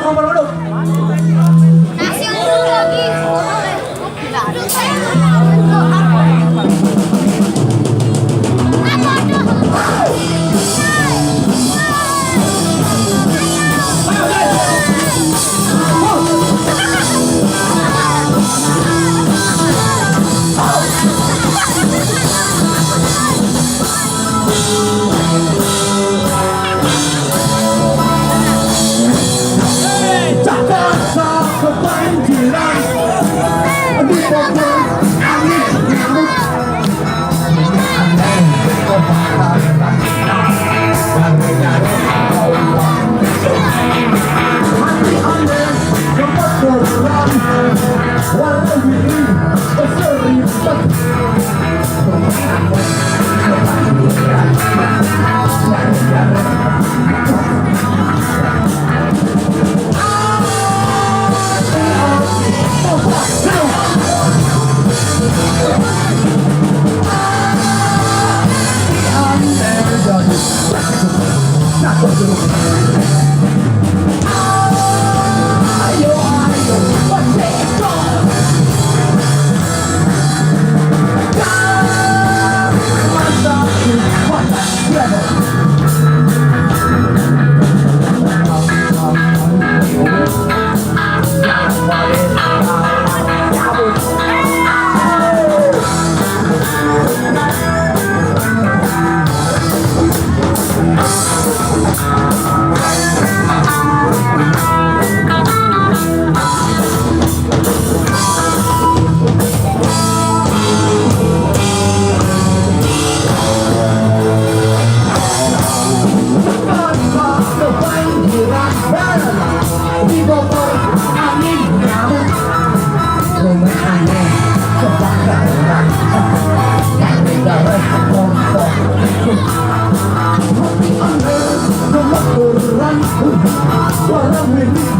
kumpul dulu. Nasi dulu lagi. Jakarta kebanjiran, di Bogor angin nyamuk. Hati aneh kebakaran, warna biru berseribat. Ayo, ayo, merdeka! Masaku, di Bogor angin nyamuk. Rumah aneh kebakaran, yang negara kelompok. Hati aneh kebakaran, warna biru